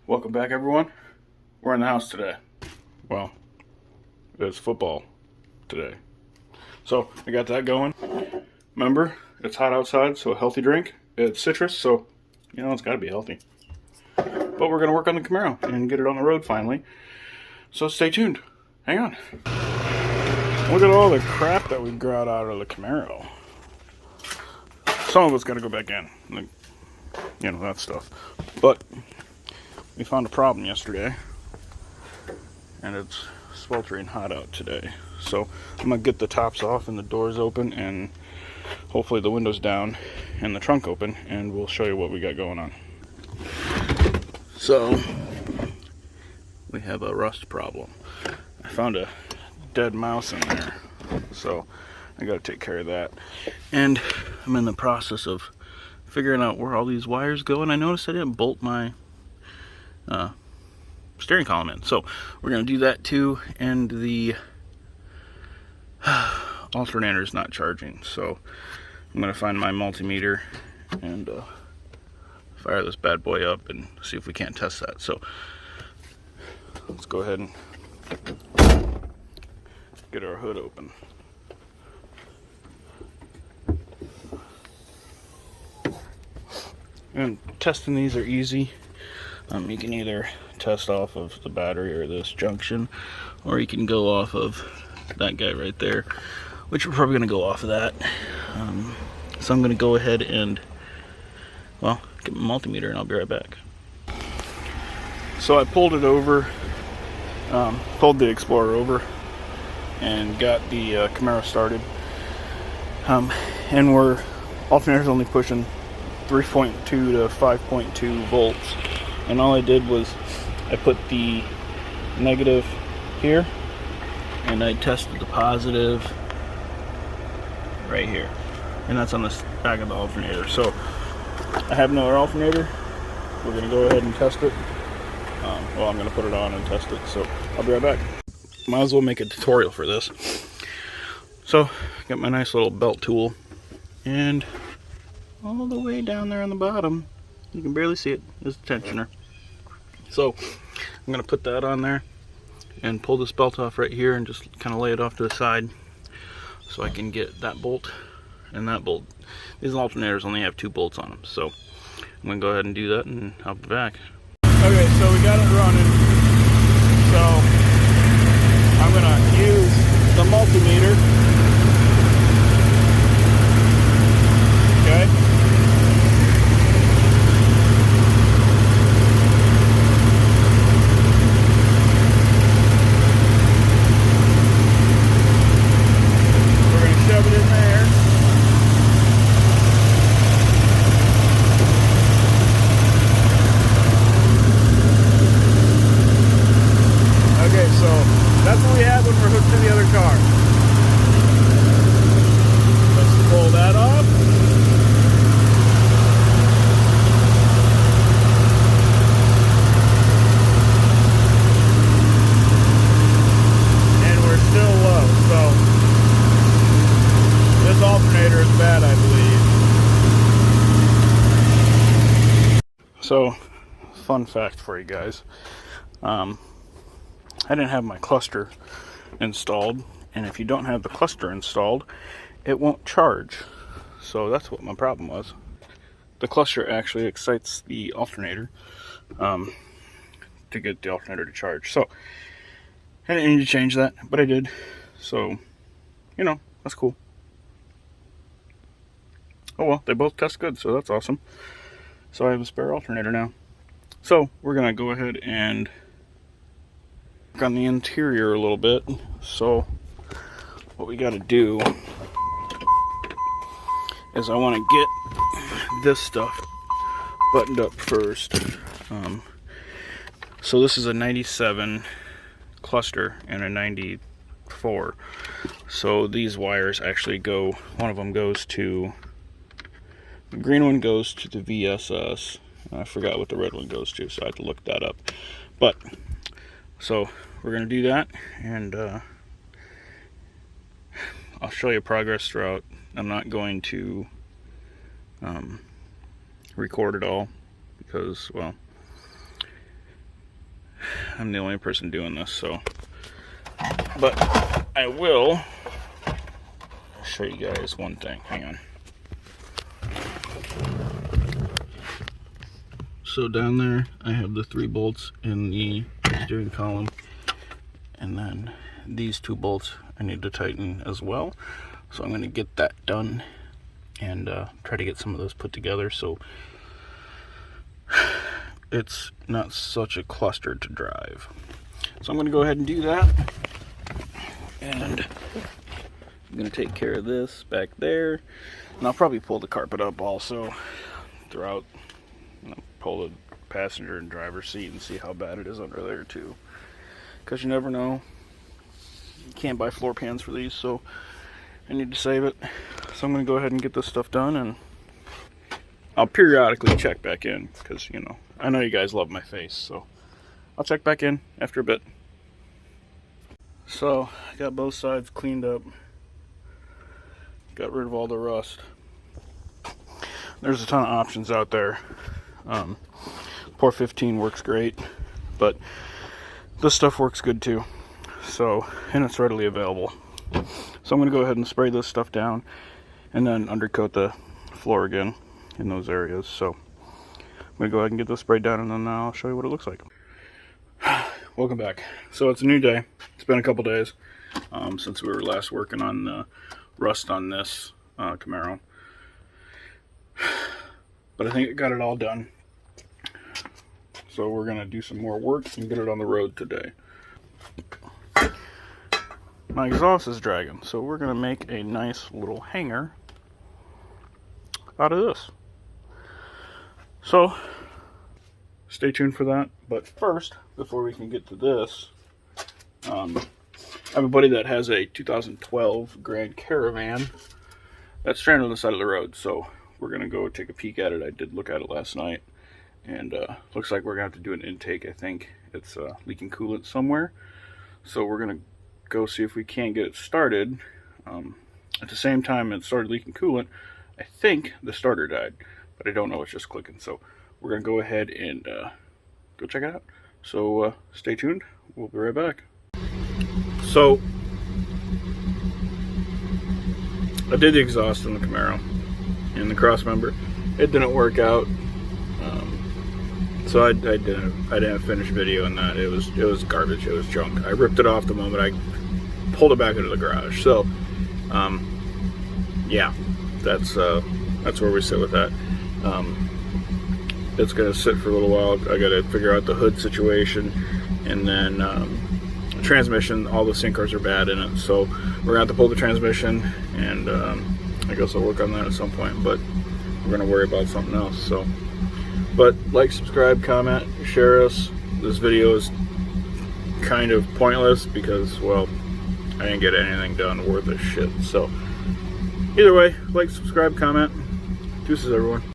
Welcome back, everyone. We're in the house today. Well, it's football today. So I got that going. Remember, it's hot outside, so a healthy drink. It's citrus, so you know it's got to be healthy. But we're going to work on the Camaro and get it on the road finally. So stay tuned. Hang on. Look at all the crap that we got out of the Camaro. Some of it's got to go back in. Like, you know, that stuff. But we found a problem yesterday, and it's sweltering hot out today. So I'm gonna get the tops off and the doors open, and hopefully the windows down and the trunk open, and we'll show you what we got going on. So we have a rust problem. I found a dead mouse in there, so I gotta take care of that. And I'm in the process of figuring out where all these wires go, and I noticed I didn't bolt my steering column in, so we're gonna do that too. And the alternator is not charging, so I'm gonna find my multimeter and fire this bad boy up and see if we can't test that. So let's go ahead and get our hood open. And testing these are easy. You can either test off of the battery or this junction, or you can go off of that guy right there, which we're probably going to go off of that. So I'm going to go ahead and, well, get my multimeter and I'll be right back. So I pulled it over, pulled the Explorer over and got the Camaro started. And we're, alternator's only pushing 3.2 to 5.2 volts. And all I did was I put the negative here and I tested the positive right here, and that's on the back of the alternator. So I have another alternator. We're going to go ahead and test it. Well, I'm going to put it on and test it, so I'll be right back. Might as well make a tutorial for this. So got my nice little belt tool, and all the way down there on the bottom, you can barely see it, is the tensioner. So I'm going to put that on there and pull this belt off right here and just kind of lay it off to the side so I can get that bolt and that bolt. These alternators only have 2 bolts on them, so I'm going to go ahead and do that and I'll be back. Okay, so we got it running. So I'm going to use the multimeter. Okay. That's what we have when we're hooked to the other car. Let's pull that off. And we're still low, so this alternator is bad, I believe. So, fun fact for you guys. I didn't have my cluster installed, and if you don't have the cluster installed, it won't charge. So that's what my problem was. The cluster actually excites the alternator to get the alternator to charge. So I didn't need to change that, but I did. So, you know, that's cool. Oh well, they both test good, so that's awesome. So I have a spare alternator now. So we're gonna go ahead and on the interior a little bit. So what we got to do is I want to get this stuff buttoned up first. So this is a 97 cluster and a 94. So these wires actually go, one of them goes to, the green one goes to the VSS. I forgot what the red one goes to, so I had to look that up. But so we're going to do that, and I'll show you progress throughout. I'm not going to record it all because, well, I'm the only person doing this, so. But I will show you guys one thing. Hang on. So down there, I have the 3 bolts in the steering column, and then these 2 bolts I need to tighten as well. So I'm going to get that done and try to get some of those put together so it's not such a cluster to drive. So I'm going to go ahead and do that, and I'm going to take care of this back there, and I'll probably pull the carpet up also throughout. Pull the passenger and driver seat and see how bad it is under there too, because you never know. You can't buy floor pans for these, so I need to save it. So I'm going to go ahead and get this stuff done, and I'll periodically check back in, because you know, I know you guys love my face, so I'll check back in after a bit. So I got both sides cleaned up, got rid of all the rust. There's a ton of options out there. Pour 15 works great, but this stuff works good too. So, and it's readily available. So I'm going to go ahead and spray this stuff down, and then undercoat the floor again in those areas. So I'm going to go ahead and get this sprayed down, and then I'll show you what it looks like. Welcome back. So it's a new day. It's been a couple days since we were last working on the rust on this Camaro. But I think it got it all done. So we're going to do some more work and get it on the road today. My exhaust is dragging, so we're going to make a nice little hanger out of this. So stay tuned for that. But first, before we can get to this, I have a buddy that has a 2012 Grand Caravan that's stranded on the side of the road. So we're going to go take a peek at it. I did look at it last night, and looks like we're going to have to do an intake. I think it's leaking coolant somewhere. So we're going to go see if we can't get it started. At the same time it started leaking coolant, I think the starter died, but I don't know, it's just clicking. So we're going to go ahead and go check it out. So stay tuned. We'll be right back. So I did the exhaust in the Camaro and the cross member. It didn't work out, so I didn't finish videoing that. It was garbage. It was junk. I ripped it off the moment I pulled it back into the garage. So yeah, that's where we sit with that. It's gonna sit for a little while. I gotta figure out the hood situation, and then transmission. All the sinkers are bad in it, so we're gonna have to pull the transmission, and I guess I'll work on that at some point, but we're gonna worry about something else. So, but like, subscribe, comment, share us. This video is kind of pointless because, well, I didn't get anything done worth a shit. So either way, like, subscribe, comment. Deuces, everyone.